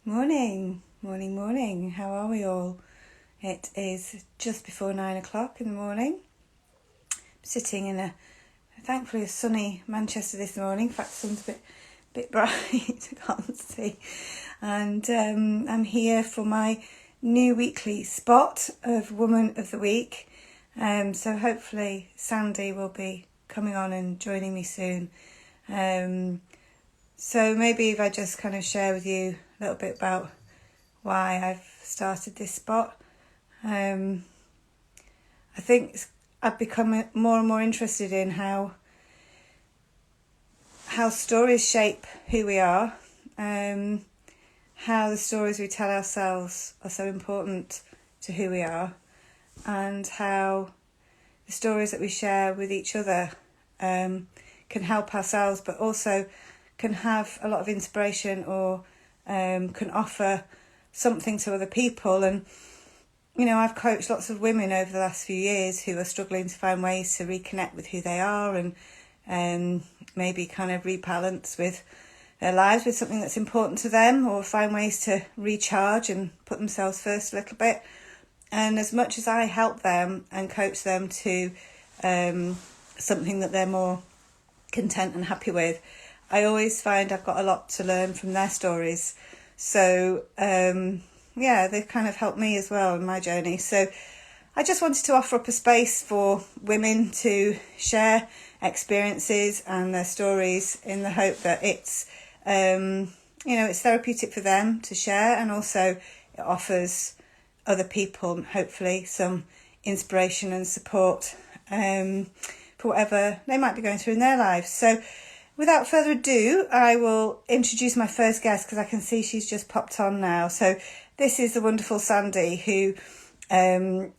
Morning, morning, morning. How are we all? It is just before 9 o'clock in the morning. I'm sitting in thankfully a sunny Manchester this morning. In fact, the sun's a bit bright, I can't see. And I'm here for my new weekly spot of Woman of the Week. So hopefully Sandie will be coming on and joining me soon. So maybe if I just kind of share with you a little bit about why I've started this spot. I think I've become more and more interested in how stories shape who we are, how the stories we tell ourselves are so important to who we are, and how the stories that we share with each other can help ourselves, but also can have a lot of inspiration or can offer something to other people. And I've coached lots of women over the last few years who are struggling to find ways to reconnect with who they are and maybe kind of rebalance with their lives with something that's important to them, or find ways to recharge and put themselves first a little bit. And as much as I help them and coach them to something that they're more content and happy with, I always find I've got a lot to learn from their stories. So they've kind of helped me as well in my journey. So I just wanted to offer up a space for women to share experiences and their stories, in the hope that it's it's therapeutic for them to share, and also it offers other people hopefully some inspiration and support for whatever they might be going through in their lives. So without further ado, I will introduce my first guest, because I can see she's just popped on now. So this is the wonderful Sandie, who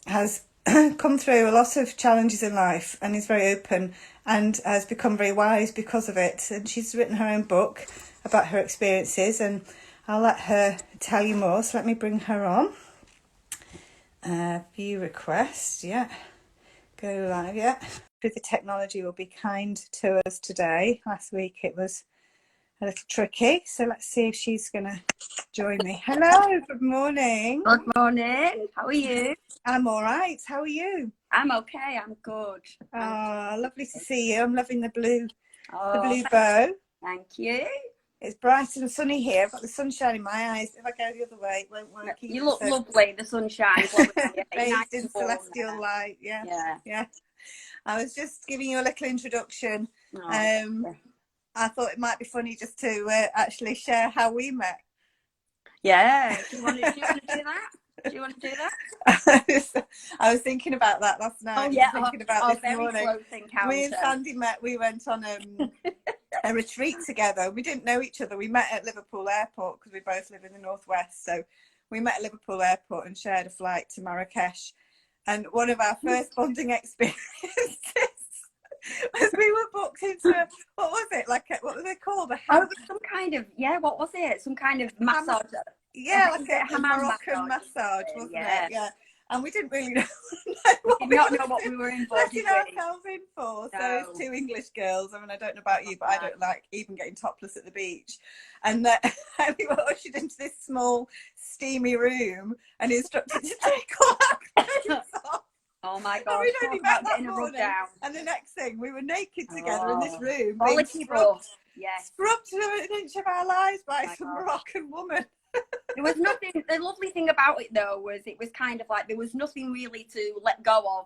has come through a lot of challenges in life and is very open and has become very wise because of it. And she's written her own book about her experiences, and I'll let her tell you more. So let me bring her on. View request, yeah. Go live, yeah. The technology will be kind to us today. Last week it was a little tricky, so let's see if she's going to join me. Hello, good morning. Good morning. How are you? I'm all right. How are you? I'm okay. I'm good. Lovely to see you. I'm loving the blue Oh, bow. thank you. It's bright and sunny here. I've got the sunshine in my eyes. If I go the other way, it won't work either. You look lovely. The sunshine. Bathed in celestial light. Yeah. I was just giving you a little introduction. I thought it might be funny just to actually share how we met. Yeah. Do you want to do that? Do you want to do that? I was thinking about that last night. Oh, yeah. Thinking about this morning. Close encounter. Me and Sandie met. We went on a retreat together. We didn't know each other. We met at Liverpool Airport because we both live in the northwest. So we met at Liverpool Airport and shared a flight to Marrakesh. And one of our first bonding experiences was we were booked into what was it? What was it called? Some kind of, what was it? Some kind of massage. Yeah, like a Moroccan massage, wasn't it? Yeah. And we didn't really know what we were letting ourselves in for. No. So it's two English girls. I mean, I don't know about you, but I don't like even getting topless at the beach. And we were ushered into this small, steamy room and instructed to take all our clothes off. Oh my God! We'd only met that morning, and the next thing we were naked together in this room, being scrubbed to an inch of our lives by some Moroccan woman. There was nothing. The lovely thing about it, though, was it was kind of like there was nothing really to let go of.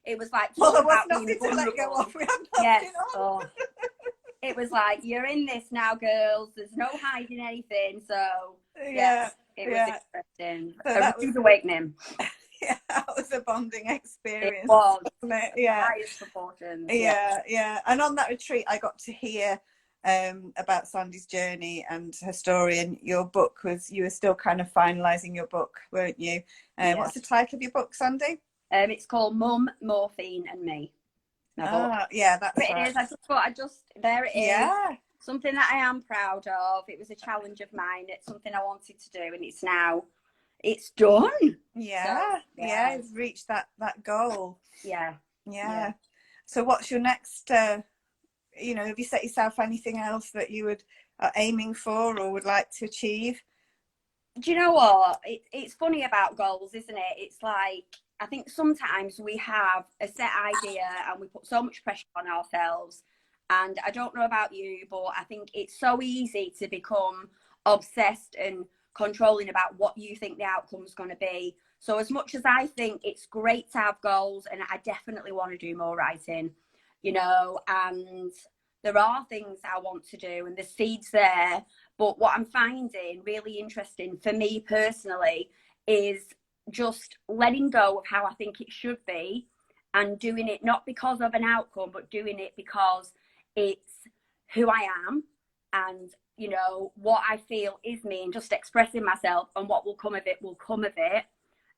It was like there was nothing to let go of. We had nothing on. It was like, you're in this now, girls. There's no hiding anything. So it was interesting. So that was awakening. Yeah, that was a bonding experience. It was. Yeah. Highest proportions. Yeah. And on that retreat, I got to hear about Sandie's journey and her story, and your book you were still kind of finalising your book, weren't you? What's the title of your book, Sandie? It's called Mum, Morphine and Me. Yeah, that's right. It is. I just thought there it is. Yeah. Something that I am proud of. It was a challenge of mine. It's something I wanted to do, and it's done. Yeah. It's reached that goal. Yeah. So what's your next have you set yourself anything else that you are aiming for or would like to achieve? Do you know what? It's funny about goals, isn't it? It's like, I think sometimes we have a set idea and we put so much pressure on ourselves. And I don't know about you, but I think it's so easy to become obsessed and controlling about what you think the outcome's going to be. So as much as I think it's great to have goals, and I definitely want to do more writing, you know, and there are things I want to do and the seeds there. But what I'm finding really interesting for me personally is just letting go of how I think it should be and doing it not because of an outcome, but doing it because it's who I am and, you know, what I feel is me, and just expressing myself, and what will come of it will come of it.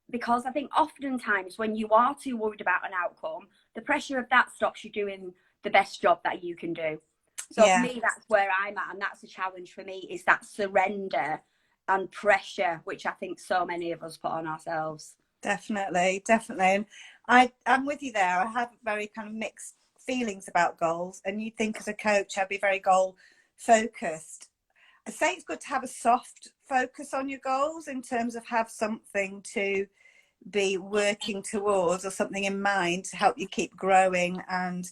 Because I think oftentimes when you are too worried about an outcome, the pressure of that stops you doing the best job that you can do. So for me, that's where I'm at, and that's a challenge for me, is that surrender and pressure, which I think so many of us put on ourselves. Definitely. And I'm with you there. I have very kind of mixed feelings about goals, and you'd think as a coach I'd be very goal focused. I say it's good to have a soft focus on your goals, in terms of have something to be working towards or something in mind to help you keep growing and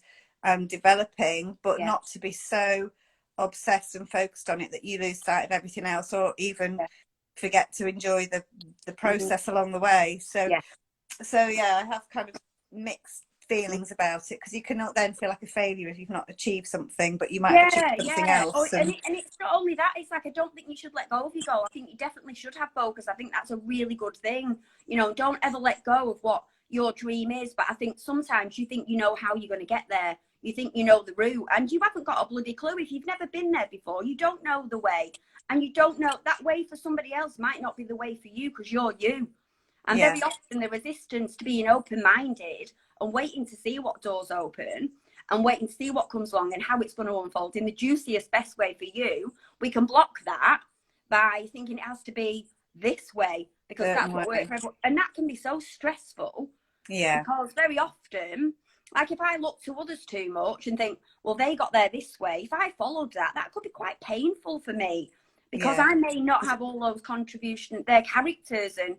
developing, but not to be so obsessed and focused on it that you lose sight of everything else, or even forget to enjoy the process along the way. So I have kind of mixed feelings about it, because you cannot then feel like a failure if you've not achieved something, but you might have achieved something else. Oh, and it's not only that, it's like, I don't think you should let go of your goal. I think you definitely should have focus. I think that's a really good thing. You know, don't ever let go of what your dream is. But I think sometimes you think you know how you're going to get there. You think you know the route, and you haven't got a bloody clue. If you've never been there before, you don't know the way, and you don't know that way for somebody else might not be the way for you, because you're you. And very often the resistance to being open-minded and waiting to see what doors open and waiting to see what comes along and how it's going to unfold in the juiciest, best way for you, we can block that by thinking it has to be this way, because that's what works for everyone. And that can be so stressful. Because very often, like if I look to others too much and think, well, they got there this way, if I followed that, that could be quite painful for me, because I may not have all those contributions, their characters, and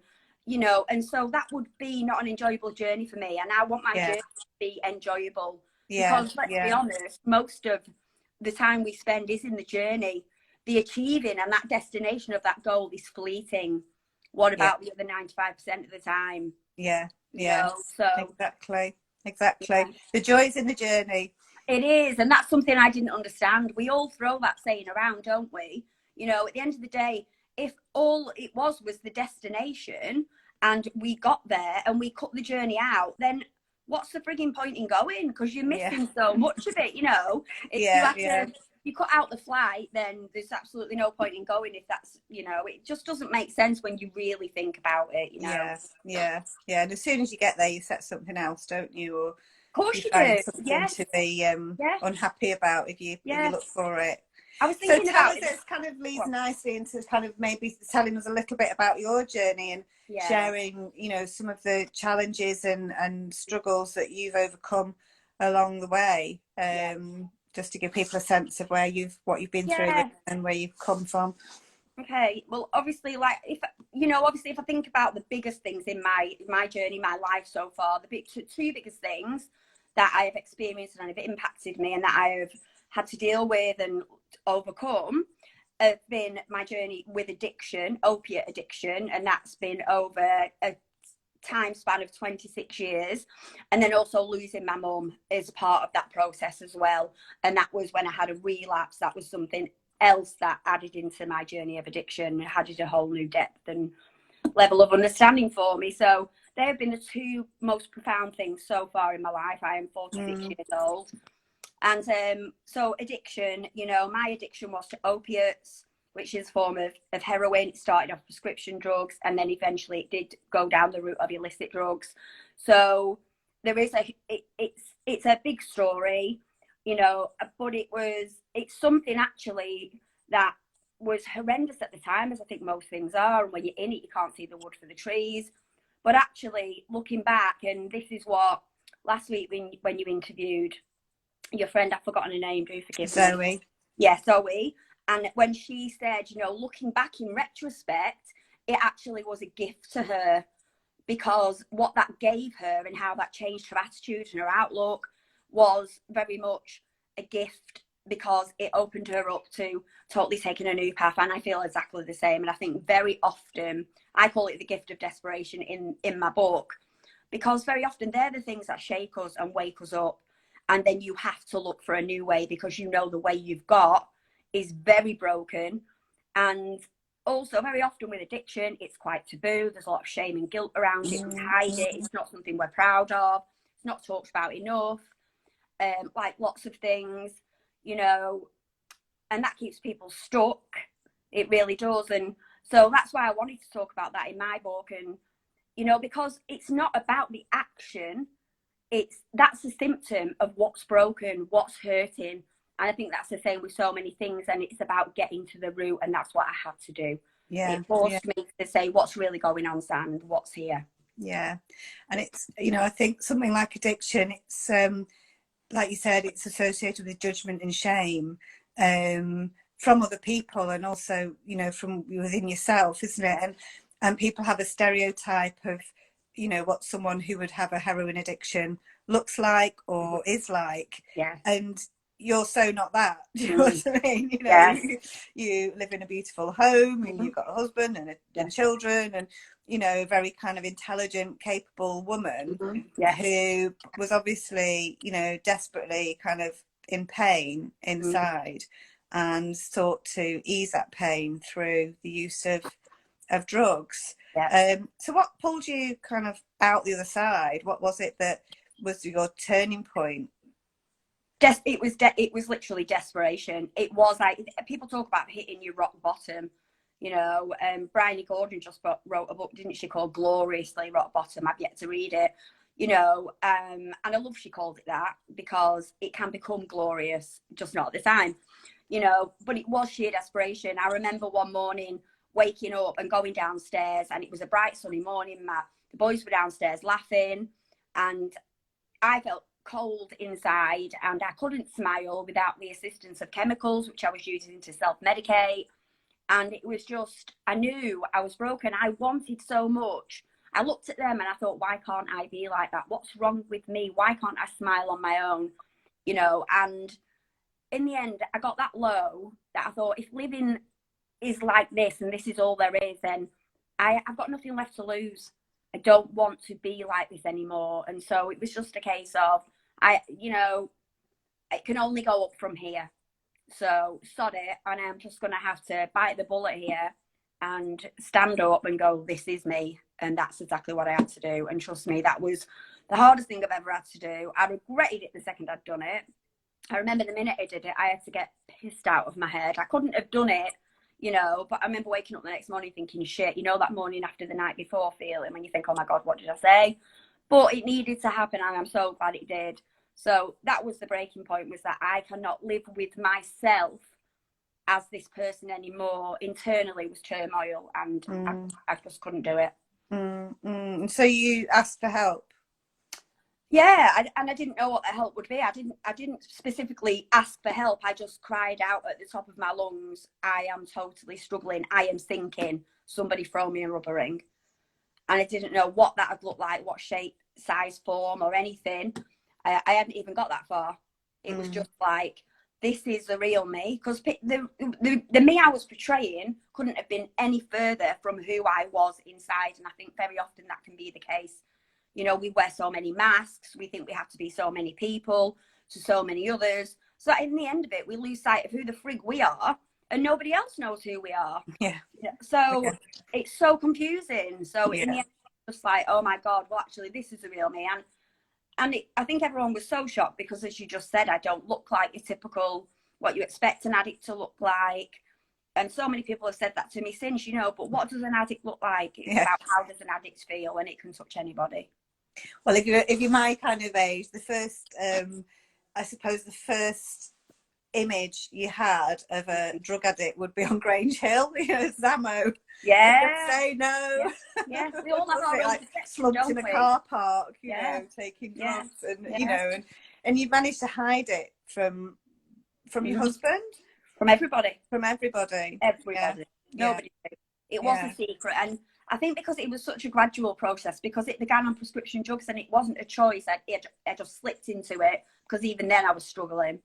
you know, and so that would be not an enjoyable journey for me. And I want my journey to be enjoyable, because let's be honest, most of the time we spend is in the journey. The achieving and that destination of that goal is fleeting. What about the other 95% of the time? You know, so exactly. The joy's in the journey. It is, and that's something I didn't understand. We all throw that saying around, don't we? You know, at the end of the day, if all it was the destination and we got there and we cut the journey out, then what's the frigging point in going? Because you're missing so much of it, you know. If you cut out the flight, then there's absolutely no point in going. If that's, you know, it just doesn't make sense when you really think about it, you know. And as soon as you get there, you set something else, don't you? Or of course you find do. something to be unhappy about if you look for it. I was thinking about this kind of leads nicely into kind of maybe telling us a little bit about your journey and sharing, you know, some of the challenges and struggles that you've overcome along the way, just to give people a sense of what you've been through and where you've come from. Okay, well, obviously, like if I think about the biggest things in my journey, my life so far, the two biggest things that I have experienced and have impacted me and that I have had to deal with and overcome have been my journey with addiction, opiate addiction, and that's been over a time span of 26 years, and then also losing my mum is part of that process as well. And that was when I had a relapse. That was something else that added into my journey of addiction, added a whole new depth and level of understanding for me. So they have been the two most profound things so far in my life. I am 46 years old. And so addiction, you know, my addiction was to opiates, which is a form of heroin. It started off prescription drugs, and then eventually it did go down the route of illicit drugs. So there is it's a big story, you know, but it's something actually that was horrendous at the time, as I think most things are. And when you're in it, you can't see the wood for the trees. But actually, looking back, and this is what last week when you interviewed your friend, I've forgotten her name, do forgive me. Zoe. Yeah, Zoe. And when she said, you know, looking back in retrospect, it actually was a gift to her, because what that gave her and how that changed her attitude and her outlook was very much a gift, because it opened her up to totally taking a new path. And I feel exactly the same. And I think very often, I call it the gift of desperation in my book, because very often they're the things that shake us and wake us up. And then you have to look for a new way, because you know the way you've got is very broken. And also, very often with addiction, it's quite taboo. There's a lot of shame and guilt around it. We hide it. It's not something we're proud of. It's not talked about enough. Like lots of things, you know, and that keeps people stuck. It really does. And so that's why I wanted to talk about that in my book. And, you know, because it's not about the action. That's a symptom of what's broken, what's hurting. And I think that's the same with so many things. And it's about getting to the root. And that's what I had to do. Yeah. It forced me to say, what's really going on, Sand? What's here? Yeah. And it's, you know, I think something like addiction, it's like you said, it's associated with judgment and shame from other people, and also, you know, from within yourself, isn't it? And people have a stereotype of, you know, what someone who would have a heroin addiction looks like or is like. Yeah. And you're so not that. Do you know what I mean? You know, Yes. you live in a beautiful home, and you've got a husband and children, and, you know, a very kind of intelligent, capable woman who was obviously, you know, desperately kind of in pain inside, and sought to ease that pain through the use of drugs. So what pulled you kind of out the other side? What was it that was your turning point? It was literally desperation. It was like, people talk about hitting your rock bottom, you know. Bryony Gordon just wrote a book, didn't she, called Gloriously Rock Bottom. I've yet to read it, you know, and I love she called it that, because it can become glorious, just not at the time, you know. But it was sheer desperation. I remember one morning waking up and going downstairs, and it was a bright sunny morning. The boys were downstairs laughing, and I felt cold inside, and I couldn't smile without the assistance of chemicals, which I was using to self-medicate. And it was just, I knew I was broken. I wanted so much. I looked at them and I thought, why can't I be like that? What's wrong with me? Why can't I smile on my own? You know, and in the end, I got that low that I thought, if living is like this and this is all there is, then I've got nothing left to lose. I don't want to be like this anymore. And so it was just a case of, you know, it can only go up from here. So sod it, and I'm just going to have to bite the bullet here and stand up and go, this is me. And that's exactly what I had to do. And trust me, that was the hardest thing I've ever had to do. I regretted it the second I'd done it. I remember the minute I did it, I had to get pissed out of my head. I couldn't have done it, you know, but I remember waking up the next morning thinking, shit, you know, that morning after the night before feeling when you think, oh my God, what did I say? But it needed to happen, and I'm so glad it did. So that was the breaking point, was that I cannot live with myself as this person anymore. Internally was turmoil, and I just couldn't do it. So you asked for help? Yeah, and I didn't know what the help would be. I didn't specifically ask for help. I just cried out at the top of my lungs, I am totally struggling. I am sinking. Somebody throw me a rubber ring. And I didn't know what that would look like, what shape, size, form, or anything. I hadn't even got that far. It was just like, this is the real me. Because the me I was portraying couldn't have been any further from who I was inside. And I think very often that can be the case. You know, we wear so many masks. We think we have to be so many people to so many others. So in the end of it, we lose sight of who the frig we are, and nobody else knows who we are. Yeah. So it's so confusing. So in the end, just like, oh my God, well, actually, this is the real me. And I think everyone was so shocked, because, as you just said, I don't look like a typical, what you expect an addict to look like. And so many people have said that to me since, you know, but what does an addict look like? It's about how does an addict feel, and it can touch anybody. Well, if you're my kind of age, the first, I suppose the first image you had of a drug addict would be on Grange Hill, you know, Zammo. Yeah. Say no. Yeah. We all have our own like slumped in a car park, you know, taking drugs, and you know, and you managed to hide it from your husband, from everybody. Everybody. Nobody. It was a secret. And I think because it was such a gradual process, because it began on prescription drugs and it wasn't a choice, I just slipped into it, because even then I was struggling.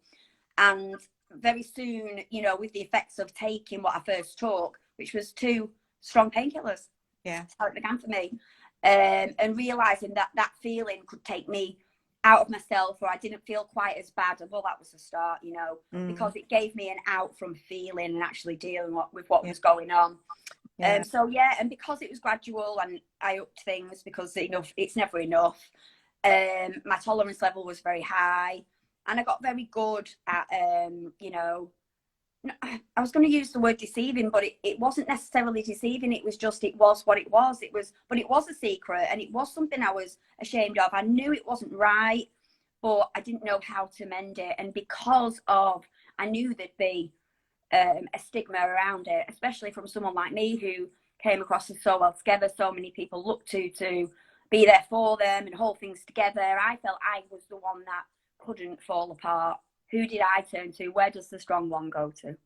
And very soon, you know, with the effects of taking what I first took, which was 2 strong painkillers. Yeah. That's how it began for me. And realising that that feeling could take me out of myself, or I didn't feel quite as bad. Well, that was the start, you know, because it gave me an out from feeling and actually dealing with what was going on. So yeah, and because it was gradual and I upped things, because it's never enough. My tolerance level was very high, and I got very good at, you know, I was going to use the word deceiving, but it wasn't necessarily deceiving. It was just, it was what it was. But it was a secret, and it was something I was ashamed of. I knew it wasn't right, but I didn't know how to mend it. And because of, I knew there'd be a stigma around it, especially from someone like me who came across as so well together. So many people looked to be there for them and hold things together. I felt I was the one that couldn't fall apart. Who did I turn to? Where does the strong one go to?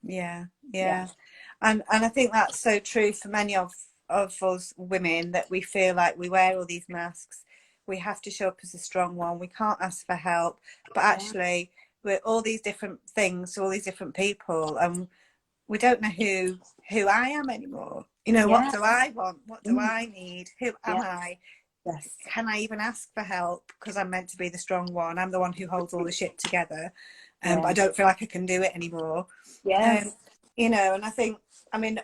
Yeah. And I think that's so true for many of us women, that we feel like we wear all these masks. We have to show up as a strong one. We can't ask for help. But actually, we're all these different things to all these different people, and we don't know who I am anymore. You know, what do I want? What do I need? Who am I? Yes. Can I even ask for help? Because I'm meant to be the strong one. I'm the one who holds all the shit together. But I don't feel like I can do it anymore. You know, and I think, I mean,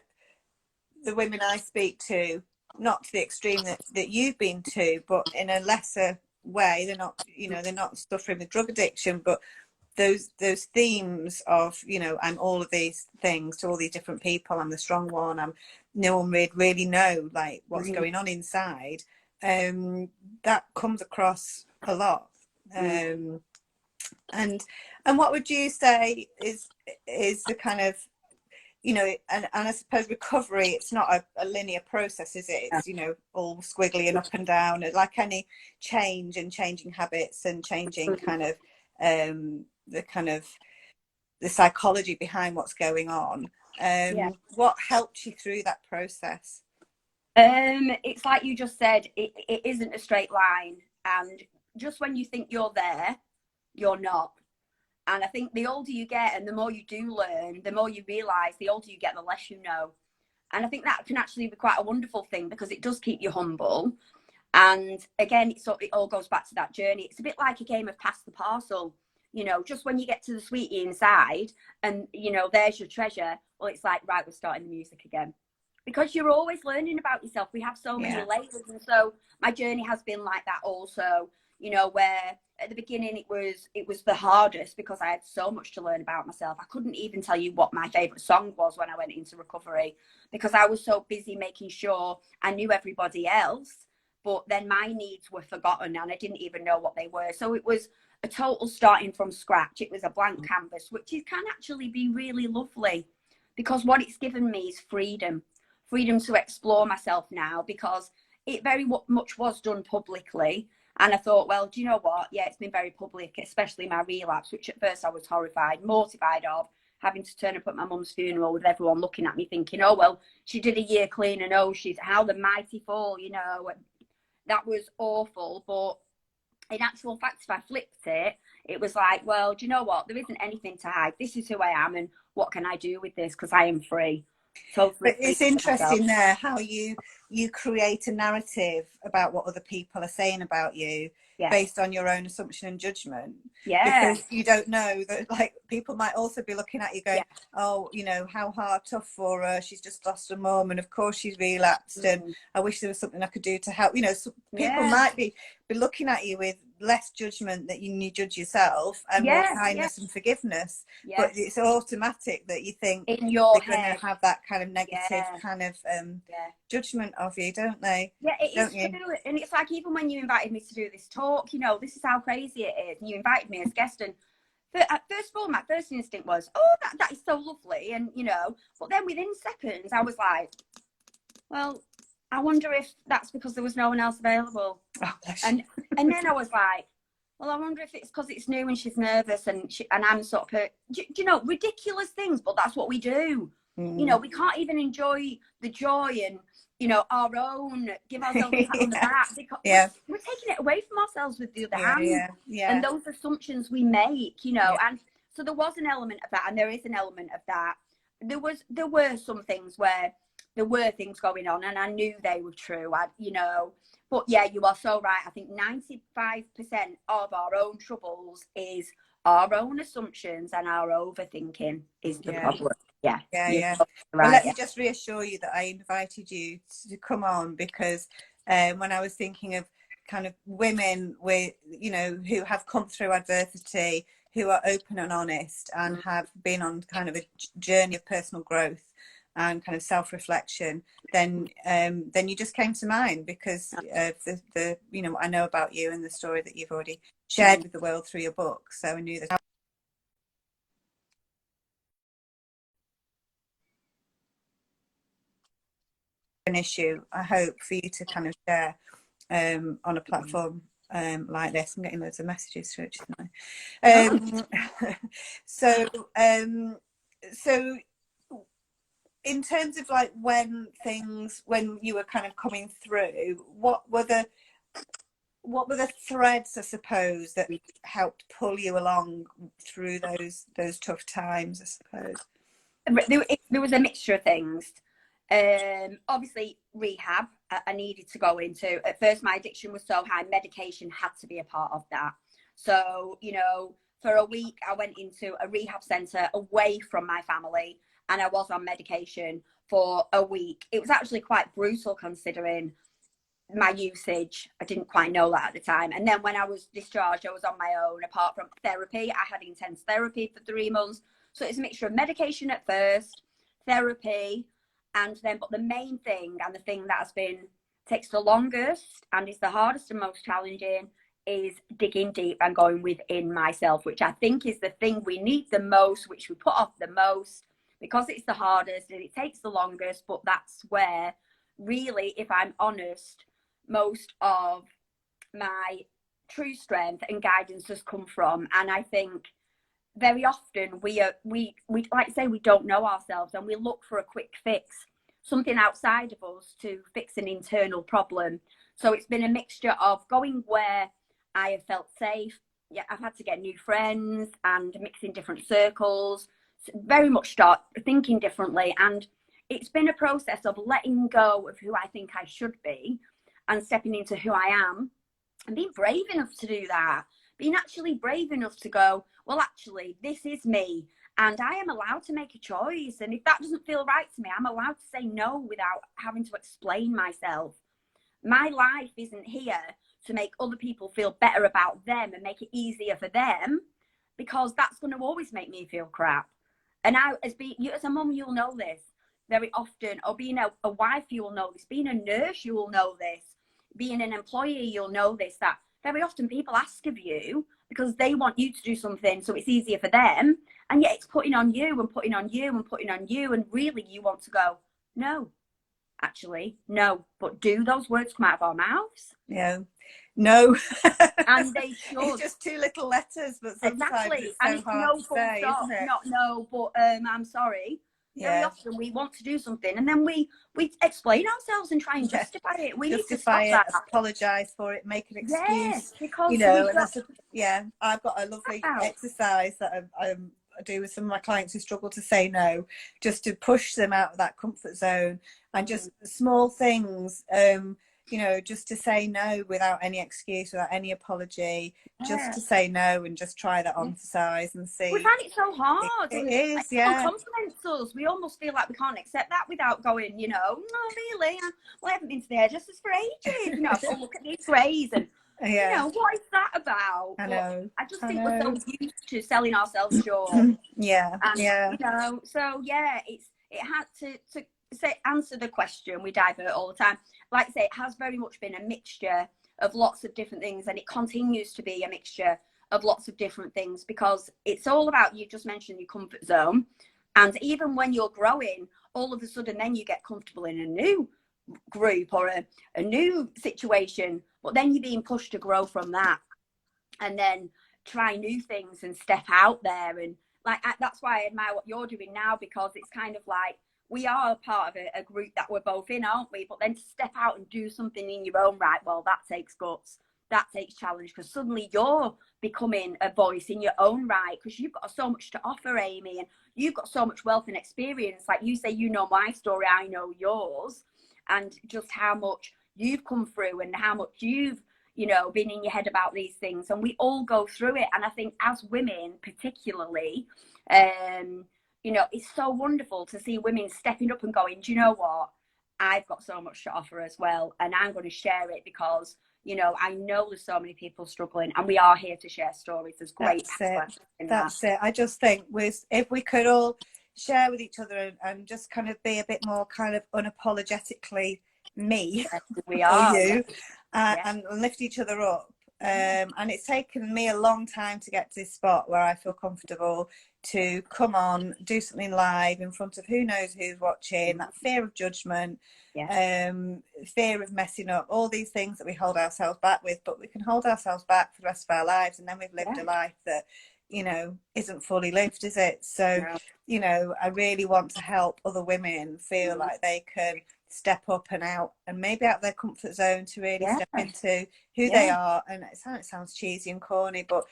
the women I speak to, not to the extreme that you've been to, but in a lesser way, they're not, you know, they're not suffering with drug addiction, but those themes of, you know, I'm all of these things to all these different people. I'm the strong one. No one would really know like what's going on inside. That comes across a lot. And what would you say is the kind of, you know, and I suppose recovery, it's not a linear process, is it? It's, you know, all squiggly and up and down, like any change, and changing habits and changing kind of the psychology behind what's going on. What helped you through that process? It's like you just said, it isn't a straight line, and just when you think you're there, you're not. And I think the older you get and the more you do learn, the more you realise, the older you get, the less you know. And I think that can actually be quite a wonderful thing, because it does keep you humble. And again, it all goes back to that journey. It's a bit like a game of pass the parcel. You know, just when you get to the sweetie inside and, you know, there's your treasure, well, it's like, right, we're starting the music again. Because you're always learning about yourself. We have so many layers. And so my journey has been like that also, you know, where at the beginning it was the hardest, because I had so much to learn about myself. I couldn't even tell you what my favourite song was when I went into recovery, because I was so busy making sure I knew everybody else, but then my needs were forgotten and I didn't even know what they were. So it was a total starting from scratch. It was a blank canvas, which can actually be really lovely, because what it's given me is freedom to explore myself now, because it very much was done publicly. And I thought, well, do you know what? Yeah, it's been very public, especially my relapse, which at first I was horrified, mortified of, having to turn up at my mum's funeral with everyone looking at me thinking, oh, well, she did a year clean, and oh, she's how the mighty fall, you know. That was awful. But in actual fact, if I flipped it, it was like, well, do you know what? There isn't anything to hide. This is who I am, and what can I do with this? Because I am free. Totally. But it's interesting there how you create a narrative about what other people are saying about you based on your own assumption and judgment. Because you don't know that, like, people might also be looking at you going, oh, you know, how hard, tough for her, she's just lost her mum, and of course she's relapsed, and I wish there was something I could do to help. You know, so people might be looking at you with less judgment that you judge yourself, and more kindness and forgiveness. But it's automatic that you think in your they're going to have that kind of negative kind of judgment of you, don't they? It is true. And it's like, even when you invited me to do this talk, you know, this is how crazy it is, and you invited me as guest, and first of all, my first instinct was, oh, that is so lovely, and you know, but then within seconds I was like, well, I wonder if that's because there was no one else available. And then I was like, well, I wonder if it's because it's new and she's nervous, and I'm sort of, you know, ridiculous things, but that's what we do. You know, we can't even enjoy the joy and, you know, our own, give ourselves a pat on the back, because we're taking it away from ourselves with the other hand. And those assumptions we make, you know, and so there was an element of that, and there is an element of that. There were some things where there were things going on, and I knew they were true. You know, but yeah, you are so right. I think 95% of our own troubles is our own assumptions, and our overthinking is the problem. Well, let me just reassure you that I invited you to come on because when I was thinking of kind of women with, you know, who have come through adversity, who are open and honest and have been on kind of a journey of personal growth and kind of self-reflection, then you just came to mind because of the you know, what I know about you and the story that you've already shared with the world through your book. So I knew that an issue, I hope, for you to kind of share on a platform like this. I'm getting loads of messages through it. So in terms of like when you were kind of coming through, what were the threads, I suppose, that helped pull you along through those tough times, I suppose? There was a mixture of things. Obviously rehab I needed to go into. At first my addiction was so high, medication had to be a part of that. So, you know, for a week I went into a rehab centre away from my family, and I was on medication for a week. It was actually quite brutal considering my usage. I didn't quite know that at the time. And then when I was discharged, I was on my own. Apart from therapy, I had intense therapy for 3 months. So it's a mixture of medication at first, therapy, and then, but the main thing, and the thing that takes the longest and is the hardest and most challenging, is digging deep and going within myself, which I think is the thing we need the most, which we put off the most because it's the hardest and it takes the longest. But that's where really, if I'm honest, most of my true strength and guidance has come from. And I think very often we like I say, we don't know ourselves and we look for a quick fix, something outside of us to fix an internal problem. So it's been a mixture of going where I have felt safe. Yeah, I've had to get new friends and mix in different circles, very much start thinking differently. And it's been a process of letting go of who I think I should be and stepping into who I am, and being brave enough to do that, being actually brave enough to go, well, actually, this is me, and I am allowed to make a choice. And if that doesn't feel right to me, I'm allowed to say no without having to explain myself. My life isn't here to make other people feel better about them and make it easier for them, because that's going to always make me feel crap. And I, as a mum, you'll know this very often, or being a wife, you will know this, being a nurse, you will know this, being an employee, you'll know this, that very often people ask of you because they want you to do something so it's easier for them, and yet it's putting on you and putting on you and putting on you, and really you want to go, no, actually, no. But do those words come out of our mouths? Yeah. No. And they should. It's just 2 little letters, but sometimes exactly. it's so and it's hard no to full say, stop, isn't it? not no, but I'm sorry. Very often we want to do something and then we explain ourselves and try and justify it. We justify need to stop it, that. apologise for it, make an excuse. Because you know, and I've got a lovely exercise that I do with some of my clients who struggle to say no, just to push them out of that comfort zone, and just small things, you know, just to say no without any excuse, without any apology, just to say no and just try that on for size and see. We find it so hard. It is, like, someone compliments us, we almost feel like we can't accept that without going, you know, oh really? Well, I haven't been to the hairdressers for ages. You know, oh, look at these greys, and you know, what is that about? I know. I just think we're so used to selling ourselves short. And, you know, so yeah, it had to answer the question. We divert all the time. Like I say, it has very much been a mixture of lots of different things, and it continues to be a mixture of lots of different things, because it's all about, you just mentioned your comfort zone, and even when you're growing, all of a sudden then you get comfortable in a new group or a new situation, but then you're being pushed to grow from that and then try new things and step out there. And like that's why I admire what you're doing now, because it's kind of like we are part of a group that we're both in, aren't we? But then to step out and do something in your own right, well, that takes guts, that takes challenge, because suddenly you're becoming a voice in your own right, because you've got so much to offer, Amy, and you've got so much wealth and experience. Like you say, you know my story, I know yours, and just how much you've come through and how much you've, you know, been in your head about these things. And we all go through it. And I think as women particularly, you know, it's so wonderful to see women stepping up and going, do you know what, I've got so much to offer as well, and I'm going to share it, because, you know, I know there's so many people struggling, and we are here to share stories. There's great power in that. That's it. I just think if we could all share with each other and just kind of be a bit more kind of unapologetically me, we are, or you, and lift each other up. And it's taken me a long time to get to this spot where I feel comfortable to come on, do something live in front of who knows who's watching. That fear of judgment, fear of messing up, all these things that we hold ourselves back with, but we can hold ourselves back for the rest of our lives, and then we've lived a life that, you know, isn't fully lived, is it? So, you know, I really want to help other women feel like they can step up and out, and maybe out of their comfort zone, to really step into who they are. And it sounds cheesy and corny, but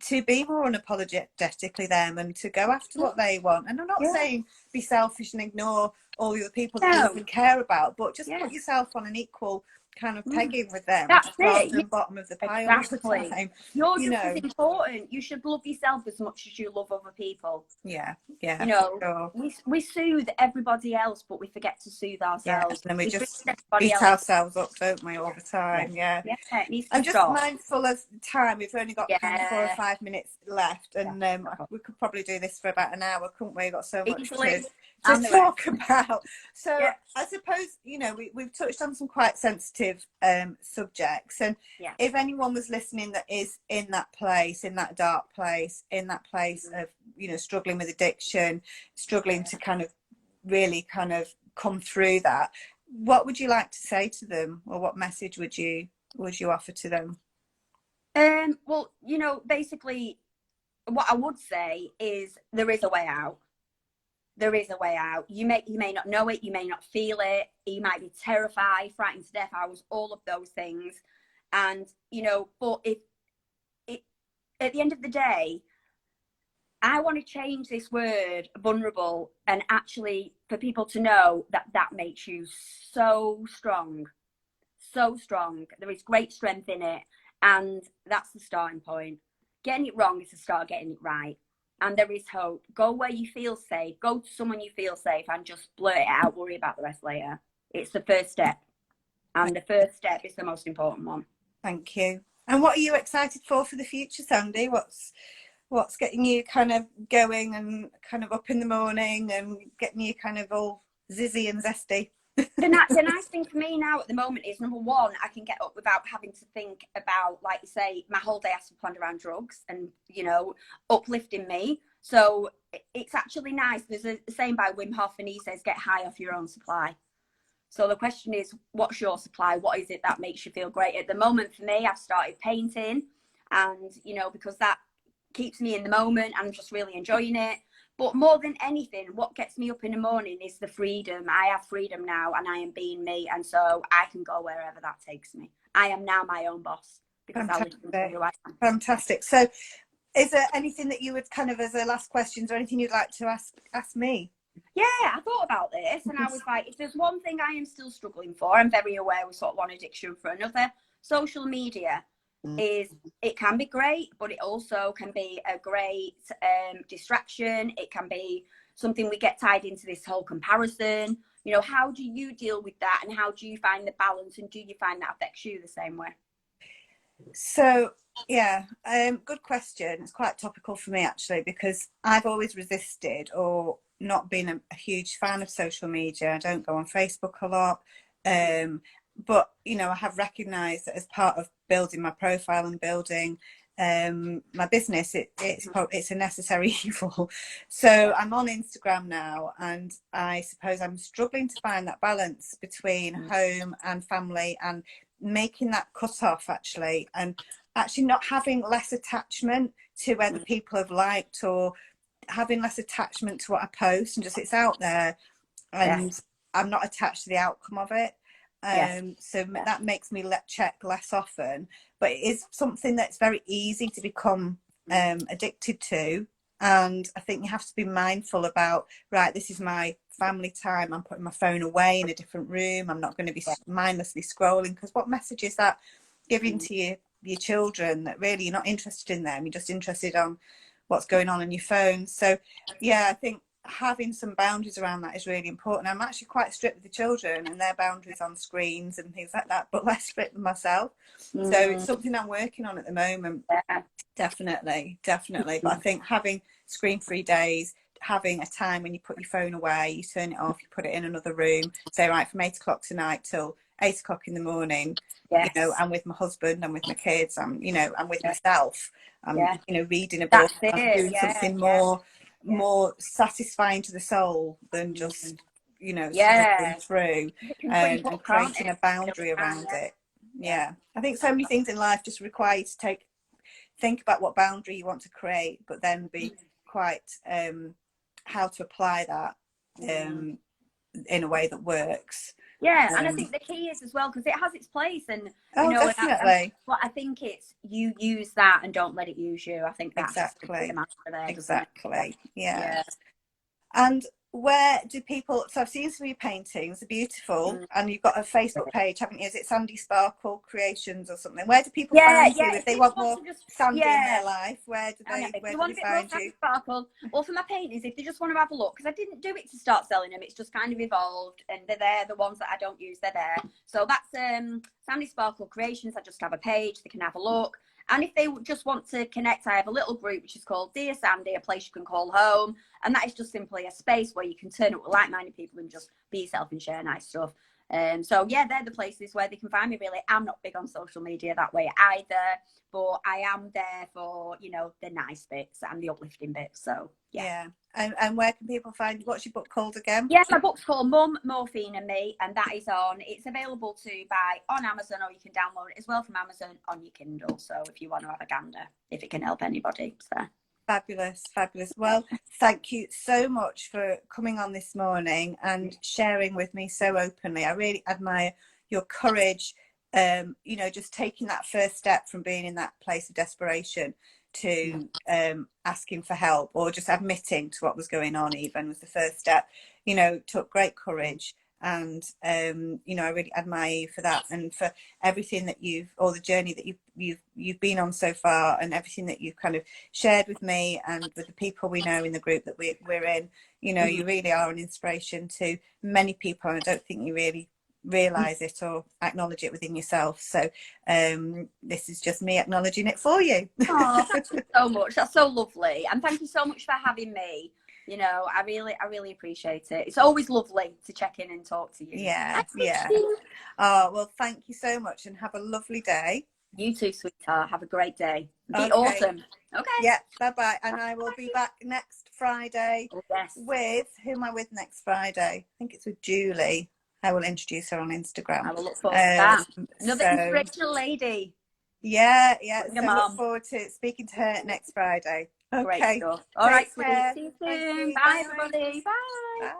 to be more unapologetically them, and to go after what they want. And I'm not saying be selfish and ignore all the other people that you even care about, but just put yourself on an equal kind of pegging with them. That's rather it. than bottom of the pile all the time. You're just as important. You should love yourself as much as you love other people. Yeah, you know, we soothe everybody else, but we forget to soothe ourselves. And then we just beat ourselves up, don't we, all the time? I'm just mindful of time. We've only got kind of 4 or 5 minutes left, and we could probably do this for about an hour, couldn't we? We've got so much to talk about. So I suppose, you know, we've touched on some quite sensitive subjects, and if anyone was listening that is in that place, in that dark place, in that place of, you know, struggling with addiction, struggling to kind of really kind of come through that, what would you like to say to them, or what message would you offer to them? Well, you know, basically what I would say is there is a way out. There is a way out. You may not know it, you may not feel it, you might be terrified, frightened to death. I was all of those things. And, you know, but if at the end of the day, I want to change this word vulnerable, and actually for people to know that that makes you so strong, so strong. There is great strength in it, and that's the starting point. Getting it wrong is the start of getting it right. And there is hope. Go where you feel safe. Go to someone you feel safe and just blurt it out. Worry about the rest later. It's the first step. And the first step is the most important one. Thank you. And what are you excited for the future, Sandie? What's getting you kind of going and kind of up in the morning and getting you kind of all zizzy and zesty? The nice thing for me now at the moment is, number one, I can get up without having to think about, like you say, my whole day has to be planned around drugs and, you know, uplifting me. So it's actually nice. There's a saying by Wim Hof, and he says, get high off your own supply. So the question is, what's your supply? What is it that makes you feel great? At the moment, for me, I've started painting, and, you know, because that keeps me in the moment, and I'm just really enjoying it. But more than anything, what gets me up in the morning is the freedom. I have freedom now, and I am being me, and so I can go wherever that takes me. I am now my own boss, because I live who I am. Fantastic. So is there anything that you would kind of, as a last question, or anything you'd like to ask me? Yeah, I thought about this, and I was like, if there's one thing I am still struggling for, I'm very aware with sort of one addiction for another. Social media is, it can be great, but it also can be a great distraction. It can be something we get tied into, this whole comparison. You know, how do you deal with that, and how do you find the balance, and do you find that affects you the same way? So yeah, good question. It's quite topical for me, actually, because I've always resisted or not been a huge fan of social media. I don't go on Facebook a lot, but, you know, I have recognised that as part of building my profile and building my business, it's a necessary evil. So I'm on Instagram now, and I suppose I'm struggling to find that balance between home and family, and making that cut off, actually, and actually not having less attachment to whether people have liked, or having less attachment to what I post, and just, it's out there. and I'm not attached to the outcome of it. So that makes me check less often, but it is something that's very easy to become addicted to. And I think you have to be mindful about, right, this is my family time. I'm putting my phone away in a different room. I'm not going to be mindlessly scrolling, because what message is that giving to your children, that really you're not interested in them? You're just interested on what's going on your phone. So yeah, I think having some boundaries around that is really important. I'm actually quite strict with the children and their boundaries on screens and things like that, but less strict with myself. So it's something I'm working on at the moment. Definitely. But I think having screen-free days, having a time when you put your phone away, you turn it off, you put it in another room, say, right, from 8 o'clock tonight till 8 o'clock in the morning, you know, I'm with my husband, I'm with my kids, I'm with myself, I'm reading a book, I'm doing something more satisfying to the soul than just scrolling through, and creating a boundary around it. I think so many things in life just require you to think about what boundary you want to create, but then be quite how to apply that in a way that works. And I think the key is as well, because it has its place, and definitely. but I think it's you use that and don't let it use you. I think that's exactly. There, yeah. And where do people, so I've seen some of your paintings, they're beautiful, and you've got a Facebook page, haven't you? Is it Sandie Sparkle Creations or something? Where do people find you if they want more Sandie in their life? Where do they find you? Sparkle, or for my paintings, if they just want to have a look, because I didn't do it to start selling them, it's just kind of evolved, and they're there, the ones that I don't use, they're there. So that's Sandie Sparkle Creations. I just have a page, they can have a look. And if they just want to connect, I have a little group which is called Dear Sandie, a place you can call home. And that is just simply a space where you can turn up with like-minded people and just be yourself and share nice stuff. So yeah, they're the places where they can find me, really. I'm not big on social media that way either, but I am there for, the nice bits and the uplifting bits. So yeah. And where can people find, what's your book called again? Yeah, my book's called Mum, Morphine and Me, and that is it's available to buy on Amazon, or you can download it as well from Amazon on your Kindle. So if you want to have a gander, if it can help anybody, it's there. Fabulous. Well, thank you so much for coming on this morning and sharing with me so openly. I really admire your courage, just taking that first step from being in that place of desperation to asking for help, or just admitting to what was going on, even was the first step. Took great courage, and I really admire you for that, and for everything that the journey that you've been on so far, and everything that you've kind of shared with me and with the people we know in the group that we're in. You really are an inspiration to many people, and I don't think you really realize it or acknowledge it within yourself. So this is just me acknowledging it for you. Oh, thank you so much. That's so lovely, and thank you so much for having me. I really appreciate it. It's always lovely to check in and talk to you. Yeah. Oh, well, thank you so much, and have a lovely day. You too, sweetheart. Have a great day. Be awesome. Okay. Yeah, bye. And I will be back next Friday. With, who am I with next Friday? I think it's with Julie. I will introduce her on Instagram. I will look forward to that. Another inspirational lady. Yeah. So look forward to speaking to her next Friday. Okay. Great stuff. All right, sweetie. See you soon. Bye, everybody. Bye.